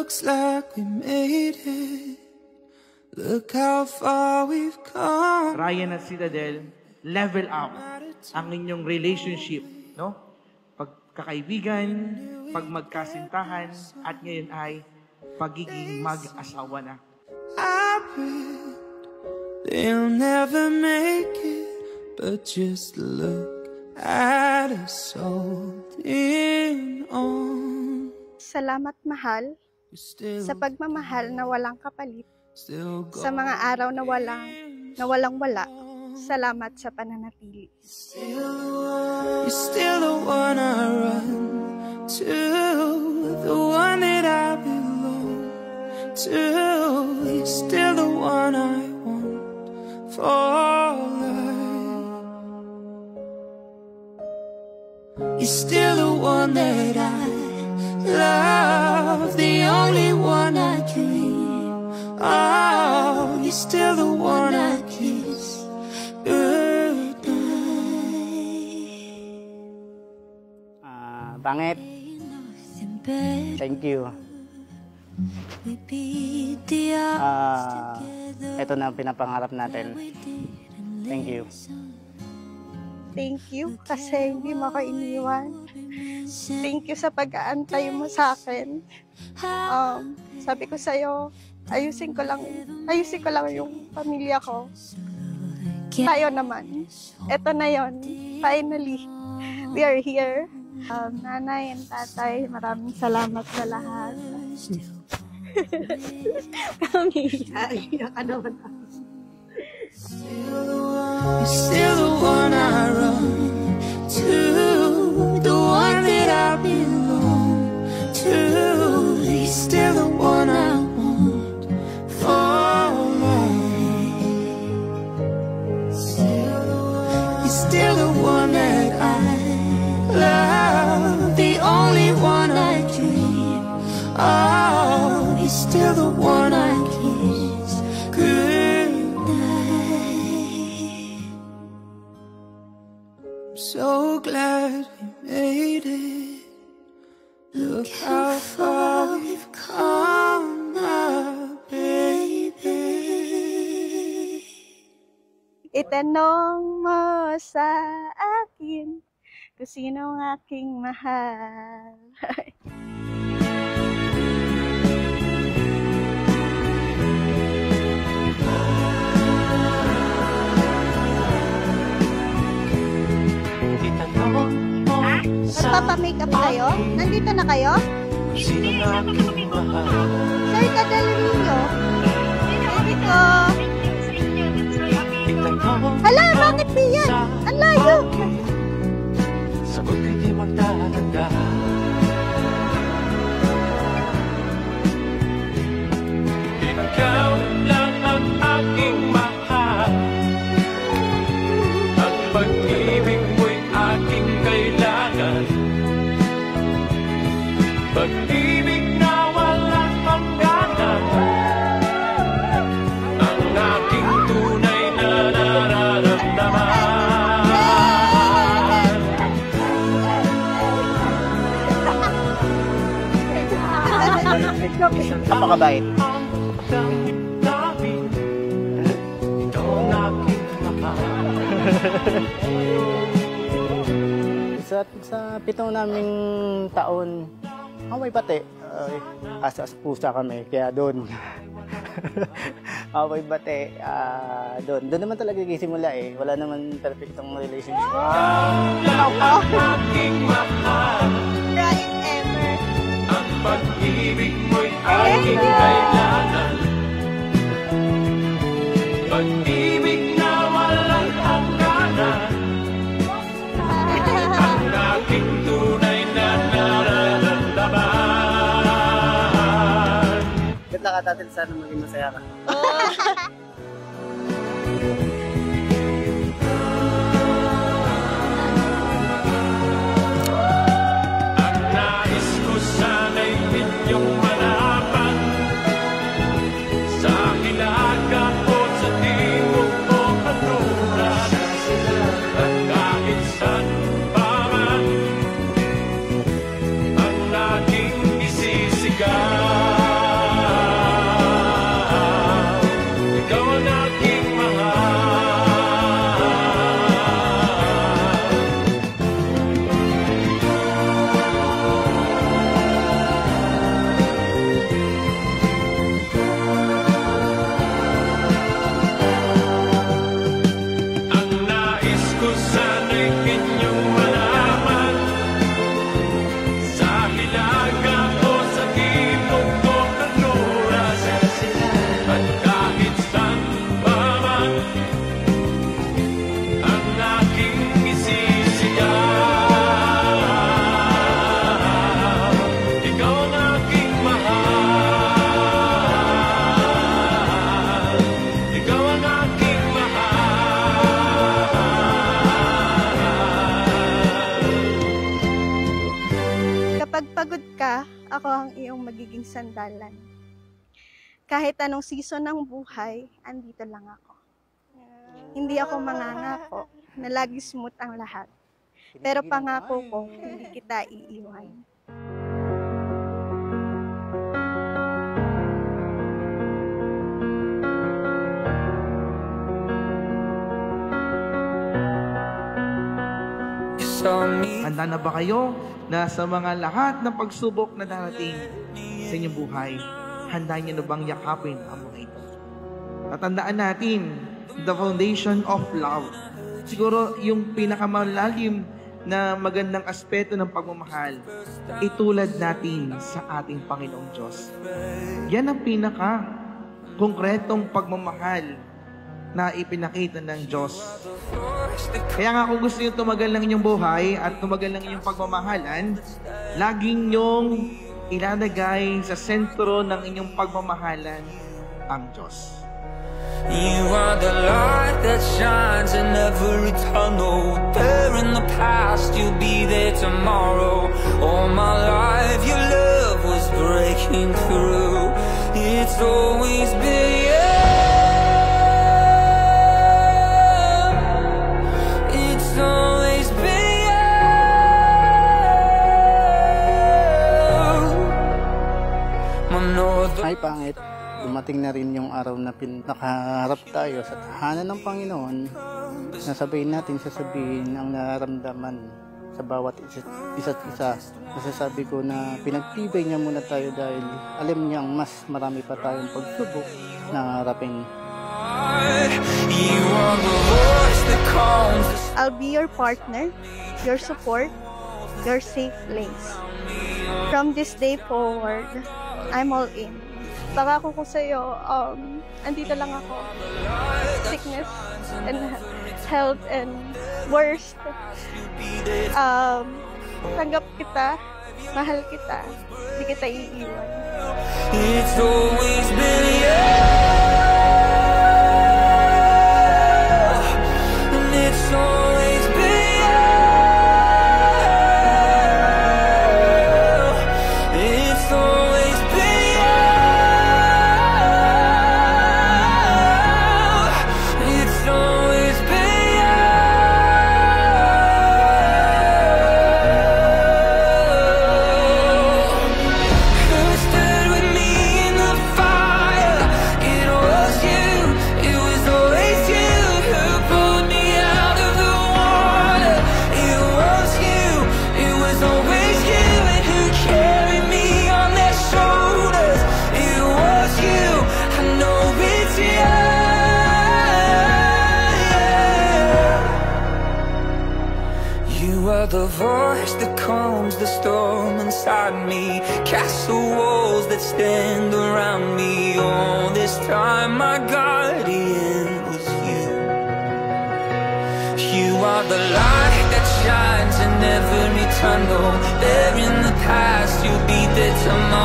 Looks like we made it. Look how far we've come. Ryan at Citadel, level up ang inyong relationship, no? Pagkakaibigan, pagmagkasintahan, at ngayon ay pagiging mag-asawa na. I bet they'll never make it, but just look at us holding on. Salamat, mahal, sa pagmamahal na walang kapalit, sa mga araw na walang wala. Salamat sa pananatili. You're still the one I run to, the one that I belong to. You're still the one I want for life. You're still the one that I love, the only one I dream. Oh, you're still the one I kiss goodnight. Pangit. Thank you. Ito na ang pinapangarap natin. Thank you. Thank you kasi hindi mo ako iniwan. Thank you sa pag-aantay mo sa akin. Sabi ko sa'yo, ayusin ko lang yung pamilya ko. Tayo naman. Ito na yon. Finally, we are here. Nanay and tatay, maraming salamat sa lahat. Iyak ka naman. You're still the one I run to, the one that I belong to. You're still the one I want for life. You're still the one that I love, the only one I dream. Oh, you're still the one I kiss goodnight. I'm so glad we made it. Look how far we've come now, baby. Itanong mo sa akin kung sino ang aking mahal. Magpapa-makeup kayo? Nandito na kayo? Sir Cadalrillo. Dito. Hala, bakit ba yan? Ang layo. Sagot ko'y di magtatanda. Ikaw lang ang aking mahal. Ang pag-ibig mo'y aking kailangan. Pag-ibig na walang hangganan. Ang aking tunay na nararamdaman. Napakabait. Sa 7 naming taon, away pati. Asas pusa kami, kaya doon. Away bate, doon naman talaga nagsisimula eh. Wala naman perfectong relationship. Right ever. Ang pag-ibig mo'y aking kailangan. Pag-ibig na walang hangganan. Ang aking tunay na nararamdaman. Good luck at atin, sana maging masaya ka. Ang nais ko sana'y inyong manapan. Sa hilaga o sa timog o kanluran. At kahit saan pa man ang aking isisigaw. ako ang iyong magiging sandalan. Kahit anong season ng buhay, andito lang ako. Hindi ako mangangako na lagi smooth ang lahat. Pero pangako ko, hindi kita iiwan. Handa na ba kayo na sa mga lahat ng pagsubok na darating sa inyong buhay, handa niyo na bang yakapin ang mga ito? Tatandaan natin, the foundation of love. Siguro yung pinakamalalim na magandang aspeto ng pagmamahal, itulad natin sa ating Panginoong Diyos. Yan ang pinaka-konkretong pagmamahal na ipinakita ng Diyos. Kaya nga kung gusto nyo tumagal ng inyong buhay at tumagal ng inyong pagmamahalan, laging nyong ilalagay sa sentro ng inyong pagmamahalan ang Diyos. You are the light that shines in every tunnel. There in the past, you'll be there tomorrow. All my life, your love was breaking through. It's always been you. It's always been you. My northern... Ay, pangit. Dumating na rin yung araw na nakaharap tayo sa tahanan ng Panginoon. Nasabayin natin sasabihin ang nararamdaman sa bawat isa't isa. Masasabi ko na pinagtibay niya muna tayo dahil alam niyang mas marami pa tayong pagsubok na harapin. I'll be your partner, your support, your safe place. From this day forward, I'm all in. Pangako ko sa'yo, andito lang ako. Sickness and health and worst. Tanggap kita, mahal kita, hindi kita iiwan. It's always been you. And it's always been you. It's always been you. It's always been you. Who stood with me in the fire? It was you. It was always you who pulled me out of the water. It was you. It was always you and who carried me on their shoulders. It was you. I know it's you. You are the voice that calms the storm inside me. Castle walls that stand around me. All this time my guardian was you. You are the light that shines in every tunnel. There in the past, you'll be there tomorrow.